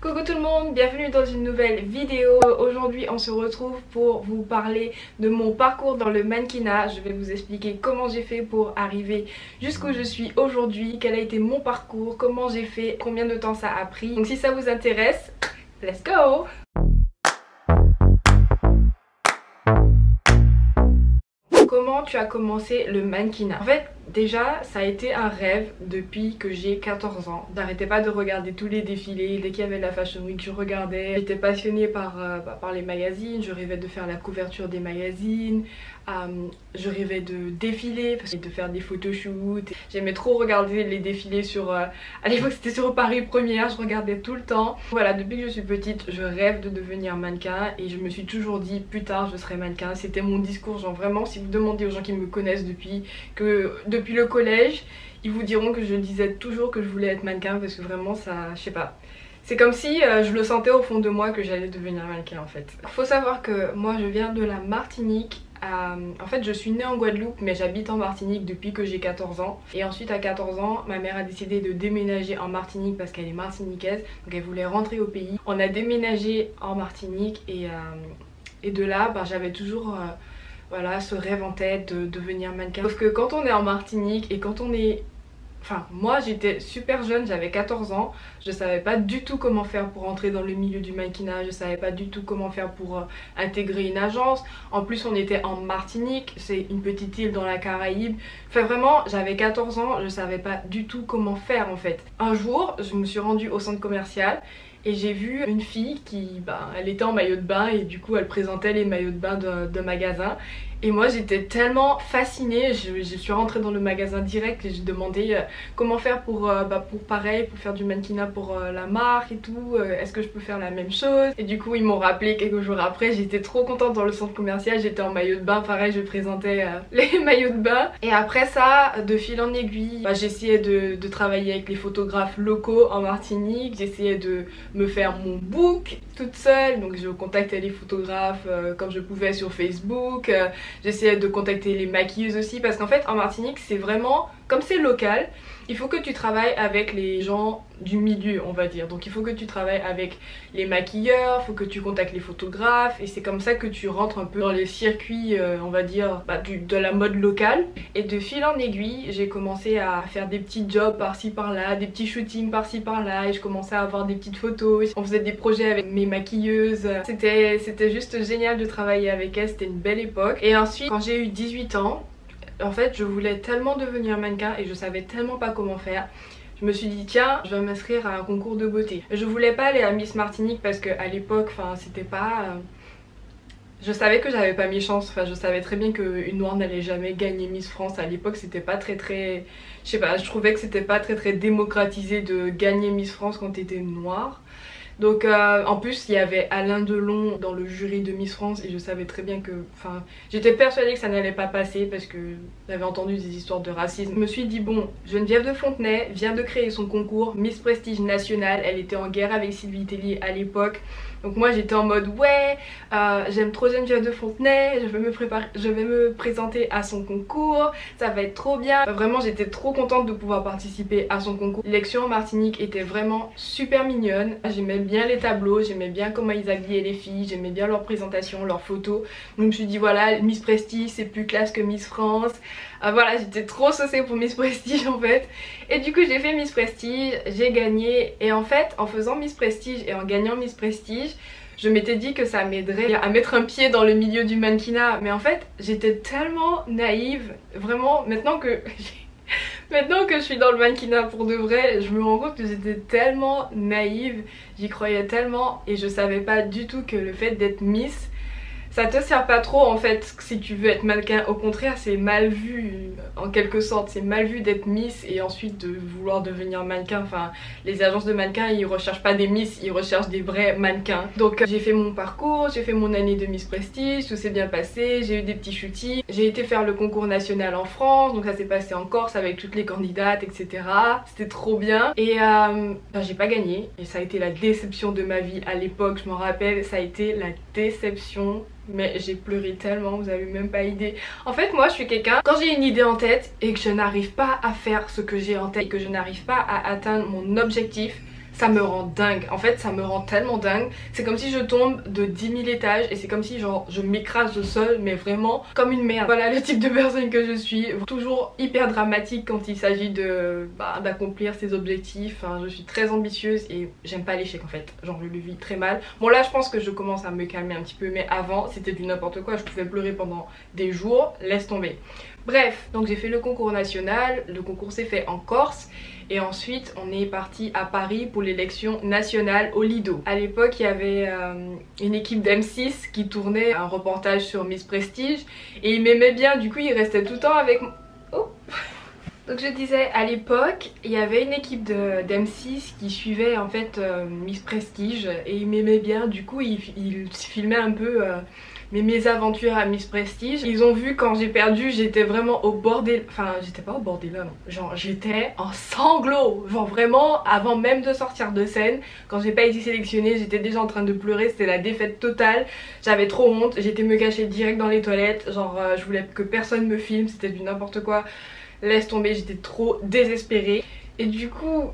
Coucou tout le monde, bienvenue dans une nouvelle vidéo. Aujourd'hui on se retrouve pour vous parler de mon parcours dans le mannequinat. Je vais vous expliquer comment j'ai fait pour arriver jusqu'où je suis aujourd'hui, quel a été mon parcours, comment j'ai fait, combien de temps ça a pris. Donc si ça vous intéresse, let's go! Comment tu as commencé le mannequinat? En fait, déjà, ça a été un rêve depuis que j'ai 14 ans. J'arrêtais pas de regarder tous les défilés. Dès qu'il y avait la Fashion Week, je regardais. J'étais passionnée par les magazines. Je rêvais de faire la couverture des magazines. Je rêvais de défiler, de faire des photoshoots. J'aimais trop regarder les défilés sur... à l'époque, c'était sur Paris Première. Je regardais tout le temps. Voilà, depuis que je suis petite, je rêve de devenir mannequin. Et je me suis toujours dit, plus tard, je serai mannequin. C'était mon discours, genre vraiment, si vous demandez aux gens qui me connaissent depuis le collège, ils vous diront que je disais toujours que je voulais être mannequin parce que vraiment ça, je sais pas. C'est comme si je le sentais au fond de moi que j'allais devenir mannequin en fait. Faut savoir que moi je viens de la Martinique. En fait je suis née en Guadeloupe mais j'habite en Martinique depuis que j'ai 14 ans. Et ensuite à 14 ans ma mère a décidé de déménager en Martinique parce qu'elle est martiniquaise. Donc elle voulait rentrer au pays. On a déménagé en Martinique et de là j'avais toujours... voilà, ce rêve en tête de devenir mannequin. Sauf que quand on est en Martinique et quand on est... Enfin, moi j'étais super jeune, j'avais 14 ans. Je savais pas du tout comment faire pour entrer dans le milieu du mannequinat. Je savais pas du tout comment faire pour intégrer une agence. En plus on était en Martinique, c'est une petite île dans la Caraïbe. Enfin vraiment, j'avais 14 ans, je savais pas du tout comment faire en fait. Un jour, je me suis rendue au centre commercial. Et j'ai vu une fille qui, elle était en maillot de bain et du coup elle présentait les maillots de bain de magasin. Et moi j'étais tellement fascinée, je suis rentrée dans le magasin direct et j'ai demandé comment faire pour pareil, pour faire du mannequinat pour la marque et tout, est-ce que je peux faire la même chose. Et du coup ils m'ont rappelé quelques jours après, j'étais trop contente dans le centre commercial, j'étais en maillot de bain, pareil je présentais les maillots de bain. Et après ça, de fil en aiguille, j'essayais de travailler avec les photographes locaux en Martinique, j'essayais de me faire mon book toute seule, donc je contactais les photographes comme je pouvais sur Facebook, j'essayais de contacter les maquilleuses aussi parce qu'en fait en Martinique c'est vraiment, comme c'est local, il faut que tu travailles avec les gens du milieu on va dire, donc il faut que tu travailles avec les maquilleurs, il faut que tu contactes les photographes et c'est comme ça que tu rentres un peu dans les circuits on va dire de la mode locale. Et de fil en aiguille j'ai commencé à faire des petits jobs par-ci par-là, des petits shootings par-ci par-là et je commençais à avoir des petites photos, on faisait des projets avec mes maquilleuses, c'était juste génial de travailler avec elles, c'était une belle époque. Et ensuite quand j'ai eu 18 ans, en fait je voulais tellement devenir mannequin et je savais tellement pas comment faire. Je me suis dit tiens, je vais m'inscrire à un concours de beauté. Je voulais pas aller à Miss Martinique parce qu'à l'époque, c'était pas... Je savais que j'avais pas mes chances, je savais très bien qu'une noire n'allait jamais gagner Miss France. À l'époque c'était pas très... Je sais pas, je trouvais que c'était pas très démocratisé de gagner Miss France quand t'étais noire. Donc en plus il y avait Alain Delon dans le jury de Miss France et je savais très bien que... j'étais persuadée que ça n'allait pas passer parce que j'avais entendu des histoires de racisme. Je me suis dit bon, Geneviève de Fontenay vient de créer son concours Miss Prestige National, elle était en guerre avec Sylvie Tellier à l'époque. Donc moi j'étais en mode ouais, j'aime trop Geneviève de Fontenay, je vais me présenter à son concours, ça va être trop bien. Vraiment j'étais trop contente de pouvoir participer à son concours. L'élection en Martinique était vraiment super mignonne, j'aimais bien les tableaux, j'aimais bien comment ils habillaient les filles, j'aimais bien leur présentation, leurs photos. Donc je me suis dit voilà, Miss Prestige c'est plus classe que Miss France. Voilà, j'étais trop saucée pour Miss Prestige en fait. Et du coup j'ai fait Miss Prestige, j'ai gagné. Et en fait en faisant Miss Prestige et en gagnant Miss Prestige, je m'étais dit que ça m'aiderait à mettre un pied dans le milieu du mannequinat. Mais en fait j'étais tellement naïve, vraiment maintenant que je suis dans le mannequinat pour de vrai, je me rends compte que j'étais tellement naïve, j'y croyais tellement et je savais pas du tout que le fait d'être Miss, ça te sert pas trop en fait si tu veux être mannequin. Au contraire c'est mal vu en quelque sorte, c'est mal vu d'être Miss et ensuite de vouloir devenir mannequin. Les agences de mannequins ils recherchent pas des Miss, ils recherchent des vrais mannequins. Donc j'ai fait mon parcours, j'ai fait mon année de Miss Prestige, tout s'est bien passé, j'ai eu des petits shootings. J'ai été faire le concours national en France, donc ça s'est passé en Corse avec toutes les candidates etc. C'était trop bien et j'ai pas gagné et ça a été la déception de ma vie à l'époque, je m'en rappelle, ça a été la déception. Mais j'ai pleuré tellement, vous avez même pas idée. En fait moi je suis quelqu'un, quand j'ai une idée en tête et que je n'arrive pas à faire ce que j'ai en tête et que je n'arrive pas à atteindre mon objectif, ça me rend dingue. En fait ça me rend tellement dingue. C'est comme si je tombe de 10 000 étages et c'est comme si genre je m'écrase au sol, mais vraiment comme une merde. Voilà le type de personne que je suis. Toujours hyper dramatique quand il s'agit de d'accomplir ses objectifs. Enfin, je suis très ambitieuse et j'aime pas l'échec en fait. Genre je le vis très mal. Bon là je pense que je commence à me calmer un petit peu, mais avant c'était du n'importe quoi. Je pouvais pleurer pendant des jours, laisse tomber. Bref, donc j'ai fait le concours national. Le concours s'est fait en Corse. Et ensuite on est parti à Paris pour l'élection nationale au Lido. À l'époque il y avait une équipe d'M6 qui tournait un reportage sur Miss Prestige. Et il m'aimait bien, du coup il restait tout le temps avec moi. Oh. Donc je disais, à l'époque il y avait une équipe d'M6 qui suivait en fait Miss Prestige. Et il m'aimait bien, du coup il filmait un peu mes aventures à Miss Prestige. Ils ont vu quand j'ai perdu, j'étais vraiment au bord des... Enfin j'étais pas au bord des larmes, genre j'étais en sanglots. Genre vraiment avant même de sortir de scène, quand j'ai pas été sélectionnée, j'étais déjà en train de pleurer, c'était la défaite totale. J'avais trop honte, j'étais me cacher direct dans les toilettes. Genre je voulais que personne me filme, c'était du n'importe quoi. Laisse tomber, j'étais trop désespérée. Et du coup...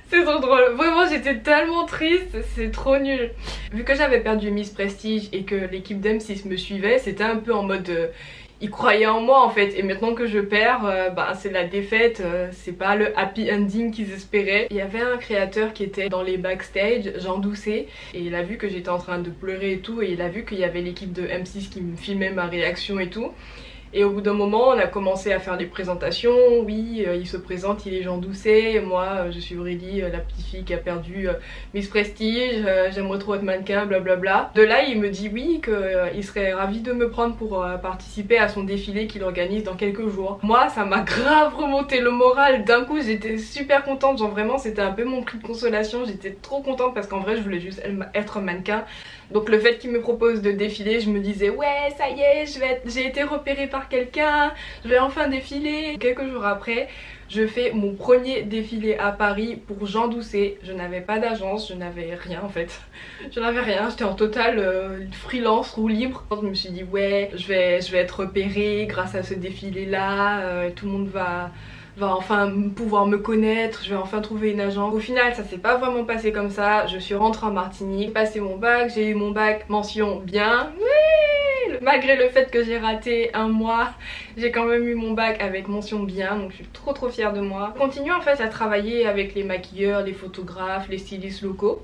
C'est trop drôle, vraiment j'étais tellement triste, c'est trop nul. Vu que j'avais perdu Miss Prestige et que l'équipe d'M6 me suivait, c'était un peu en mode ils croyaient en moi en fait. Et maintenant que je perds, c'est la défaite, c'est pas le happy ending qu'ils espéraient. Il y avait un créateur qui était dans les backstage, Jean Doucet, et il a vu que j'étais en train de pleurer et tout, et il a vu qu'il y avait l'équipe de M6 qui me filmait ma réaction et tout. Et au bout d'un moment on a commencé à faire des présentations. Oui, il se présente, il est Jean Doucet. Moi je suis Aurélie, la petite fille qui a perdu Miss Prestige, j'aimerais trop être mannequin, blablabla. De là il me dit oui, qu'il serait ravi de me prendre pour participer à son défilé qu'il organise dans quelques jours. Moi ça m'a grave remonté le moral, d'un coup j'étais super contente. Genre vraiment c'était un peu mon prix de consolation, j'étais trop contente parce qu'en vrai je voulais juste être mannequin. Donc le fait qu'il me propose de défiler, je me disais ouais ça y est, j'ai été repérée par quelqu'un, je vais enfin défiler. Quelques jours après, je fais mon premier défilé à Paris pour Jean Doucet. Je n'avais pas d'agence, je n'avais rien en fait. Je n'avais rien, j'étais en total freelance, roue libre. Je me suis dit ouais, je vais être repérée grâce à ce défilé là, tout le monde va enfin pouvoir me connaître, je vais enfin trouver une agence. Au final ça s'est pas vraiment passé comme ça. Je suis rentrée en Martinique, j'ai passé mon bac, j'ai eu mon bac mention bien. Oui, malgré le fait que j'ai raté un mois, j'ai quand même eu mon bac avec mention bien, donc je suis trop fière de moi. Je continue en fait à travailler avec les maquilleurs, les photographes, les stylistes locaux.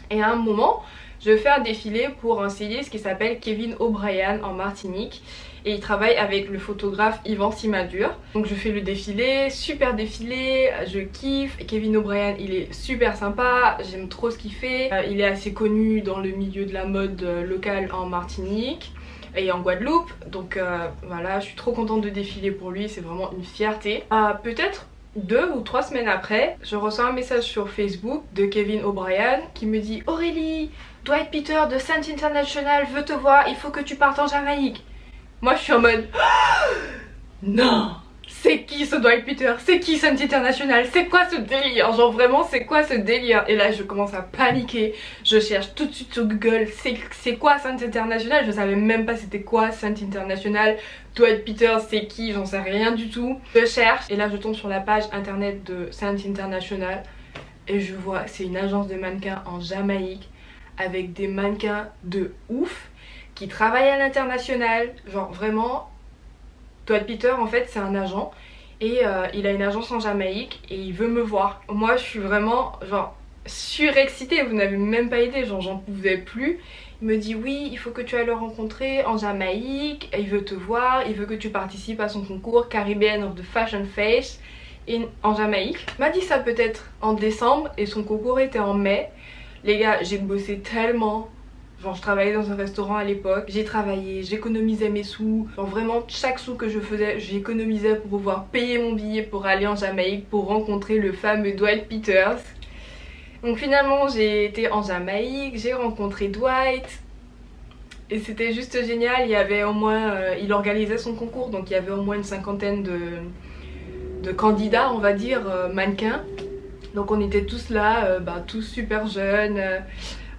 Et à un moment je fais un défilé pour un styliste qui s'appelle Kevin O'Brien en Martinique. Et il travaille avec le photographe Yvan Simadur. Donc je fais le défilé, super défilé, je kiffe. Kevin O'Brien il est super sympa, j'aime trop ce qu'il fait. Il est assez connu dans le milieu de la mode locale en Martinique et en Guadeloupe. Donc voilà, je suis trop contente de défiler pour lui, c'est vraiment une fierté. Peut-être 2 ou 3 semaines après, je reçois un message sur Facebook de Kevin O'Brien qui me dit Aurélie, Dwight Peter de Saint International veut te voir, il faut que tu partes en Jamaïque. Moi je suis en mode non, c'est qui ce Dwight Peter? C'est qui Saint International? C'est quoi ce délire? Genre vraiment c'est quoi ce délire? Et là je commence à paniquer. Je cherche tout de suite sur Google c'est quoi Saint International? Je savais même pas c'était quoi Saint International. Dwight Peter c'est qui? J'en sais rien du tout. Je cherche et là je tombe sur la page internet de Saint International. Et je vois c'est une agence de mannequins en Jamaïque avec des mannequins de ouf qui travaille à l'international. Genre vraiment Dwight Peter en fait c'est un agent et il a une agence en Jamaïque et il veut me voir. Moi je suis vraiment genre surexcitée, vous n'avez même pas idée, genre j'en pouvais plus. Il me dit oui il faut que tu ailles le rencontrer en Jamaïque, il veut te voir, il veut que tu participes à son concours Caribbean of the Fashion Face en Jamaïque. Il m'a dit ça peut-être en décembre et son concours était en mai. Les gars j'ai bossé tellement. Genre je travaillais dans un restaurant à l'époque, j'ai travaillé, j'économisais mes sous. Genre vraiment chaque sou que je faisais, j'économisais pour pouvoir payer mon billet pour aller en Jamaïque pour rencontrer le fameux Dwight Peters. Donc finalement j'ai été en Jamaïque, j'ai rencontré Dwight. Et c'était juste génial, il y avait au moins, il organisait son concours donc il y avait au moins une cinquantaine de candidats on va dire, mannequins. Donc on était tous là, tous super jeunes.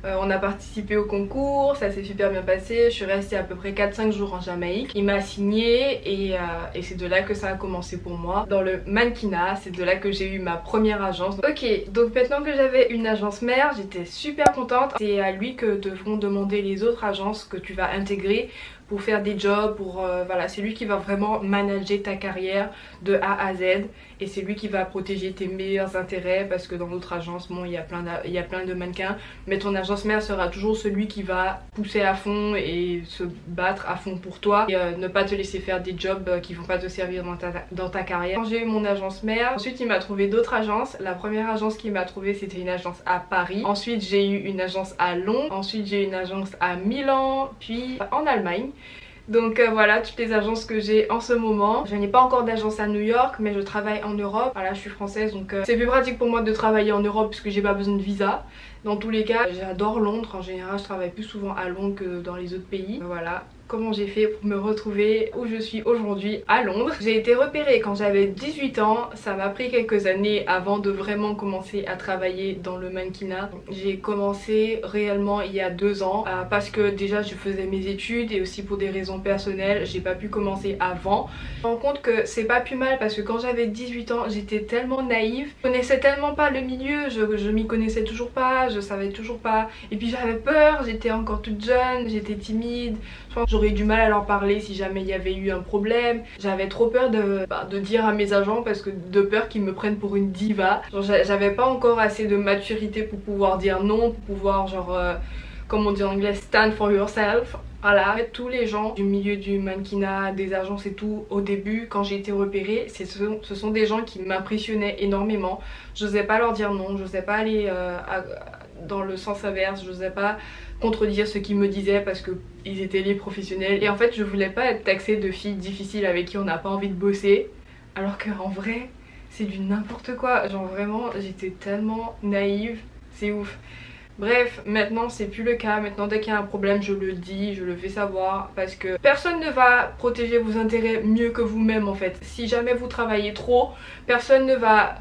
On a participé au concours, ça s'est super bien passé. Je suis restée à peu près 4-5 jours en Jamaïque. Il m'a signé et c'est de là que ça a commencé pour moi. Dans le mannequinat, c'est de là que j'ai eu ma première agence. Ok, donc maintenant que j'avais une agence mère, j'étais super contente. C'est à lui que devront demander les autres agences que tu vas intégrer pour faire des jobs, voilà, c'est lui qui va vraiment manager ta carrière de A à Z et c'est lui qui va protéger tes meilleurs intérêts parce que dans notre agence, bon, il y a plein de mannequins, mais ton agence mère sera toujours celui qui va pousser à fond et se battre à fond pour toi et ne pas te laisser faire des jobs qui vont pas te servir dans ta carrière. Quand j'ai eu mon agence mère, ensuite il m'a trouvé d'autres agences. La première agence qu'il m'a trouvé, c'était une agence à Paris. Ensuite j'ai eu une agence à Londres, ensuite j'ai eu une agence à Milan, puis en Allemagne. Donc voilà toutes les agences que j'ai en ce moment. Je n'ai pas encore d'agence à New York mais je travaille en Europe. Voilà, je suis française donc c'est plus pratique pour moi de travailler en Europe puisque j'ai pas besoin de visa. Dans tous les cas, j'adore Londres. En général, je travaille plus souvent à Londres que dans les autres pays. Voilà comment j'ai fait pour me retrouver où je suis aujourd'hui à Londres. J'ai été repérée quand j'avais 18 ans. Ça m'a pris quelques années avant de vraiment commencer à travailler dans le mannequinat. J'ai commencé réellement il y a 2 ans parce que déjà je faisais mes études et aussi pour des raisons personnelles, j'ai pas pu commencer avant. Je me rends compte que c'est pas plus mal parce que quand j'avais 18 ans, j'étais tellement naïve. Je connaissais tellement pas le milieu, je m'y connaissais toujours pas, je savais toujours pas. Et puis j'avais peur, j'étais encore toute jeune, j'étais timide. Je pense que j'aurais eu du mal à leur parler si jamais il y avait eu un problème. J'avais trop peur de dire à mes agents parce que de peur qu'ils me prennent pour une diva. J'avais pas encore assez de maturité pour pouvoir dire non, pour pouvoir comme on dit en anglais, stand for yourself. Voilà, tous les gens du milieu du mannequinat, des agences et tout, au début quand j'ai été repérée, ce sont des gens qui m'impressionnaient énormément. J'osais pas leur dire non, j'osais pas aller dans le sens inverse, j'osais pas contredire ce qu'ils me disaient parce qu'ils étaient les professionnels. Et en fait je voulais pas être taxée de fille difficile avec qui on n'a pas envie de bosser. Alors qu'en vrai c'est du n'importe quoi. Genre vraiment j'étais tellement naïve, c'est ouf. Bref, maintenant c'est plus le cas. Maintenant dès qu'il y a un problème je le dis, je le fais savoir parce que personne ne va protéger vos intérêts mieux que vous-même en fait. Si jamais vous travaillez trop, personne ne va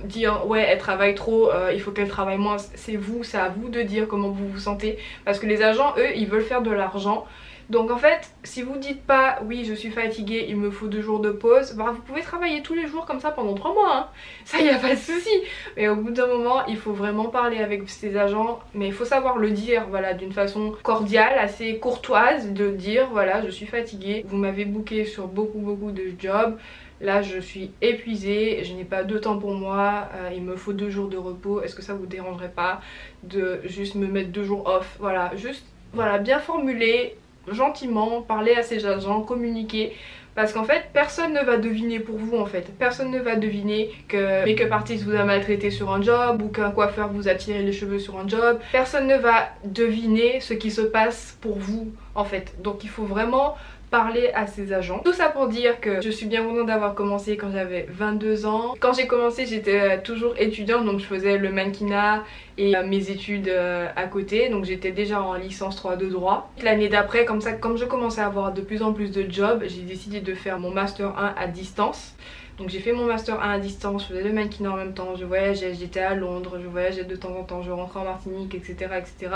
dire ouais elle travaille trop, il faut qu'elle travaille moins. C'est vous, c'est à vous de dire comment vous vous sentez parce que les agents eux ils veulent faire de l'argent. Donc en fait si vous dites pas oui je suis fatiguée, il me faut 2 jours de pause, bah vous pouvez travailler tous les jours comme ça pendant 3 mois hein. Ça y a pas de souci. Mais au bout d'un moment il faut vraiment parler avec ces agents, mais il faut savoir le dire voilà d'une façon cordiale, assez courtoise, de dire voilà je suis fatiguée, vous m'avez booké sur beaucoup de jobs. Là je suis épuisée, je n'ai pas de temps pour moi, il me faut 2 jours de repos, est-ce que ça vous dérangerait pas de juste me mettre 2 jours off? Voilà, juste voilà, bien formuler, gentiment, parler à ces agents, communiquer. Parce qu'en fait personne ne va deviner pour vous en fait. Personne ne va deviner que make-up artist vous a maltraité sur un job ou qu'un coiffeur vous a tiré les cheveux sur un job. Personne ne va deviner ce qui se passe pour vous en fait. Donc il faut vraiment parler à ses agents. Tout ça pour dire que je suis bien contente d'avoir commencé quand j'avais 22 ans. Quand j'ai commencé j'étais toujours étudiante donc je faisais le mannequinat et mes études à côté, donc j'étais déjà en licence 3 de droit. L'année d'après comme je commençais à avoir de plus en plus de jobs, j'ai décidé de faire mon master 1 à distance. Donc j'ai fait mon master 1 à distance, je faisais le mannequinat en même temps, je voyageais, j'étais à Londres, je voyageais de temps en temps, je rentrais en Martinique, etc. etc.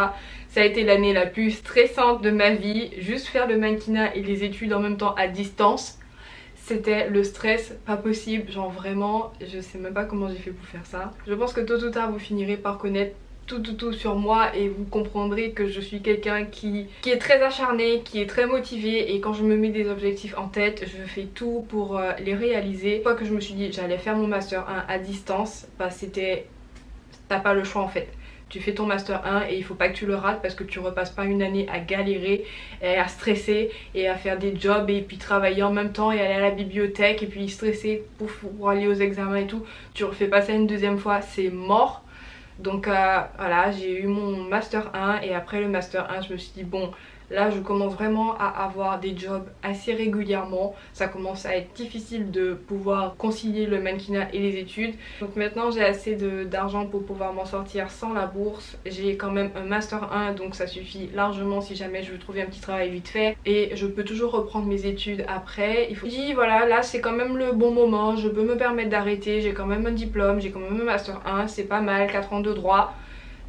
Ça a été l'année la plus stressante de ma vie, juste faire le mannequinat et les études en même temps à distance. C'était le stress pas possible, genre vraiment, je sais même pas comment j'ai fait pour faire ça. Je pense que tôt ou tard vous finirez par connaître tout sur moi et vous comprendrez que je suis quelqu'un qui est très acharné, qui est très motivé et quand je me mets des objectifs en tête, je fais tout pour les réaliser. Une fois que je me suis dit j'allais faire mon master 1 à distance, bah t'as pas le choix en fait. Tu fais ton master 1 et il faut pas que tu le rates parce que tu repasses pas une année à galérer et à stresser et à faire des jobs et puis travailler en même temps et aller à la bibliothèque et puis stresser pour aller aux examens et tout. Tu refais pas ça une deuxième fois, c'est mort. Donc voilà, j'ai eu mon master 1 et après le master 1 je me suis dit bon là je commence vraiment à avoir des jobs assez régulièrement. Ça commence à être difficile de pouvoir concilier le mannequinat et les études. Donc maintenant j'ai assez d'argent pour pouvoir m'en sortir sans la bourse. J'ai quand même un master 1 donc ça suffit largement si jamais je veux trouver un petit travail vite fait. Et je peux toujours reprendre mes études après. Il faut dire voilà là c'est quand même le bon moment, je peux me permettre d'arrêter. J'ai quand même un diplôme, j'ai quand même un master 1, c'est pas mal, 4 ans de droit.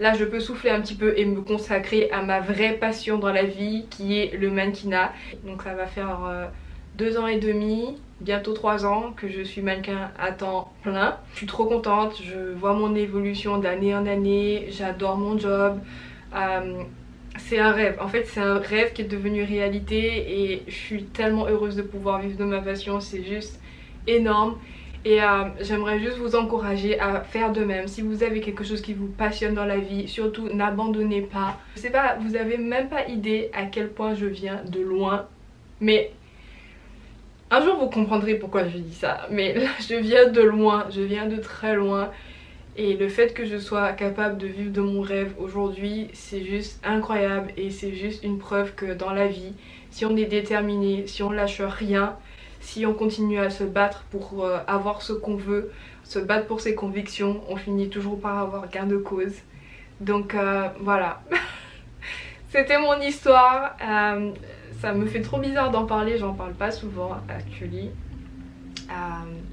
là je peux souffler un petit peu et me consacrer à ma vraie passion dans la vie qui est le mannequinat. Donc ça va faire 2 ans et demi, bientôt 3 ans que je suis mannequin à temps plein. Je suis trop contente, je vois mon évolution d'année en année, j'adore mon job. C'est un rêve, en fait c'est un rêve qui est devenu réalité et je suis tellement heureuse de pouvoir vivre de ma passion, c'est juste énorme. Et j'aimerais juste vous encourager à faire de même. Si vous avez quelque chose qui vous passionne dans la vie, surtout n'abandonnez pas. Je sais pas, vous avez même pas idée à quel point je viens de loin, mais un jour vous comprendrez pourquoi je dis ça. Mais là je viens de loin, je viens de très loin. Et le fait que je sois capable de vivre de mon rêve aujourd'hui, c'est juste incroyable. Et c'est juste une preuve que dans la vie, si on est déterminé, si on lâche rien, si on continue à se battre pour avoir ce qu'on veut, se battre pour ses convictions, on finit toujours par avoir gain de cause. Donc voilà, c'était mon histoire. Ça me fait trop bizarre d'en parler, j'en parle pas souvent actually.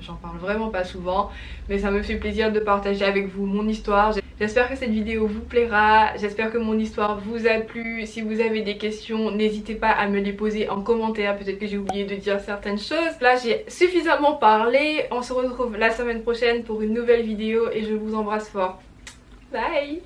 J'en parle vraiment pas souvent, mais ça me fait plaisir de partager avec vous mon histoire. J'espère que cette vidéo vous plaira, j'espère que mon histoire vous a plu. Si vous avez des questions, n'hésitez pas à me les poser en commentaire, peut-être que j'ai oublié de dire certaines choses. Là j'ai suffisamment parlé, on se retrouve la semaine prochaine pour une nouvelle vidéo et je vous embrasse fort. Bye.